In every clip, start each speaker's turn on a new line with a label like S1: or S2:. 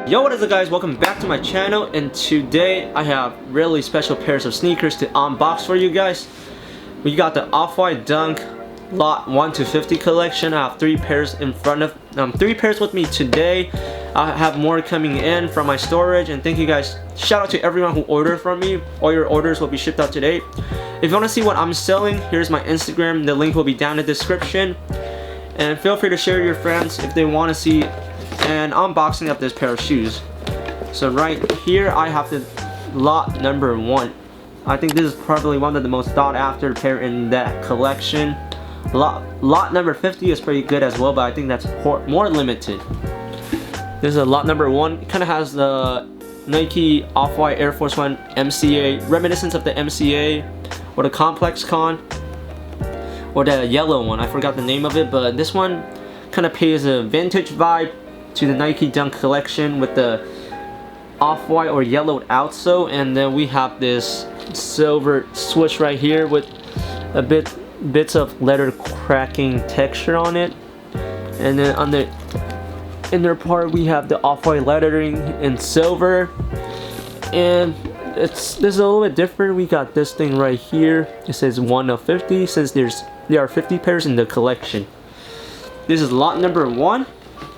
S1: Yo, what is up guys, welcome back to my channel, and today I have really special pairs of sneakers to unbox for you guys. We got the Off-White Dunk lot 1 to 50 collection. I have 3 pairs in front of 3 pairs with me today. I have more coming in from my storage, and thank you guys. Shout out to everyone who ordered from me. All your orders will be shipped out today. If you want to see what I'm selling, here's my Instagram. The link will be down in the description, and feel free to share with your friends if they want to see an unboxing of this pair of shoes. So right here I have the lot number 1. I think this is probably one of the most sought after pair in that collection. Lot number 50 is pretty good as well, but I think that's more limited. This is a lot number 1. It kind of has the Nike Off-White Air Force 1 MCA, reminiscence of the MCA or the Complex Con, or the yellow one. I forgot the name of it, but this one kind of pays a vintage vibe to the Nike Dunk collection with the off-white or yellowed outsole, and then we have this silver swoosh right here with a bits of leather cracking texture on it, and then on the inner part we have the off-white lettering in silver, and this is a little bit different. We got this thing right here. It says 1 of 50 since there are 50 pairs in the collection. This is lot number 1.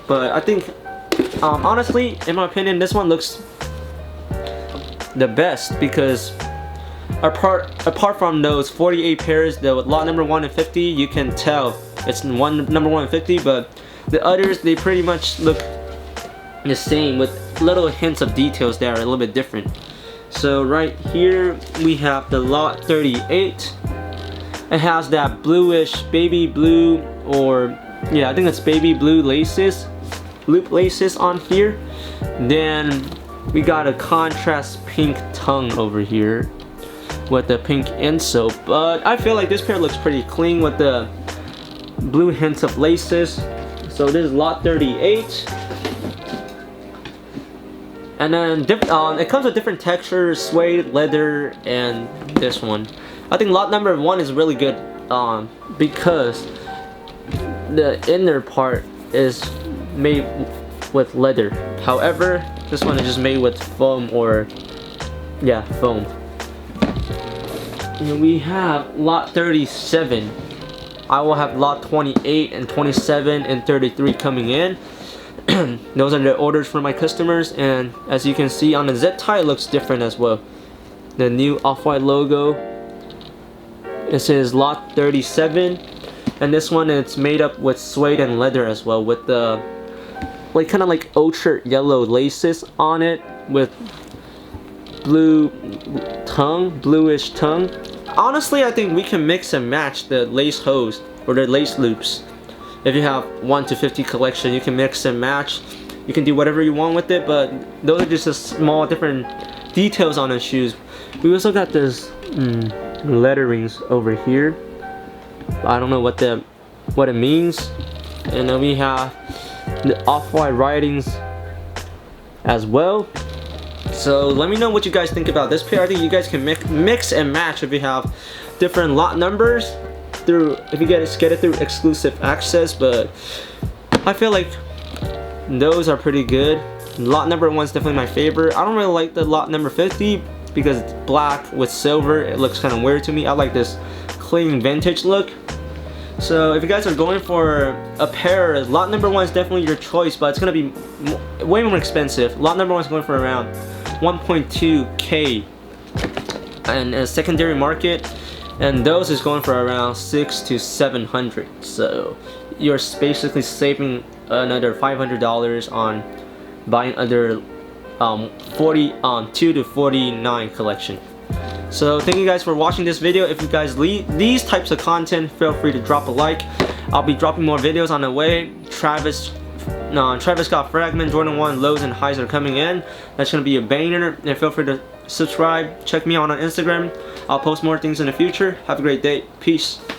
S1: But I think, honestly, in my opinion, this one looks the best because apart from those 48 pairs, the lot number 1 and 50, you can tell it's number 1 and 50. But the others, they pretty much look the same with little hints of details that are a little bit different. So right here we have the lot 38. It has that bluish baby blue, or yeah, I think it's baby blue laces, loop laces on here. Then we got a contrast pink tongue over here with the pink insole, but I feel like this pair looks pretty clean with the blue hints of laces. So this is lot 38, and then it comes with different textures, suede, leather, and this one. I think lot number 1 is really good because the inner part is made with leather. However, this one is just made with foam, or yeah, foam. And we have lot 37. I will have lot 28 and 27 and 33 coming in. Those are the orders for my customers, and as you can see on the zip tie, it looks different as well. The new Off-White logo. It says lot 37. And this one, it's made up with suede and leather as well, with the kind of like ochre yellow laces on it with bluish tongue. Honestly, I think we can mix and match the lace hose or the lace loops. If you have 1 to 50 collection, you can mix and match. You can do whatever you want with it, but those are just a small different details on the shoes. We also got this letterings over here. I don't know what it means. And then we have the Off-White writings as well. So let me know what you guys think about this pair. I think you guys can mix and match if you have different lot numbers if you get it through exclusive access. But I feel like those are pretty good. Lot number 1 is definitely my favorite. I don't really like the lot number 50 because it's black with silver. It looks kind of weird to me. I like this clean vintage look. So if you guys are going for a pair, lot number 1 is definitely your choice, but it's gonna be way more expensive. Lot number 1 is going for around 1.2K in a secondary market, and those is going for around 600 to 700. So you're basically saving another $500 on buying other 2 to 49 collection. So thank you guys for watching this video. If you guys need these types of content, feel free to drop a like. I'll be dropping more videos on the way. Travis Scott Fragment, Jordan 1 lows and highs are coming in. That's gonna be a banger. And feel free to subscribe. Check me out on Instagram. I'll post more things in the future. Have a great day. Peace.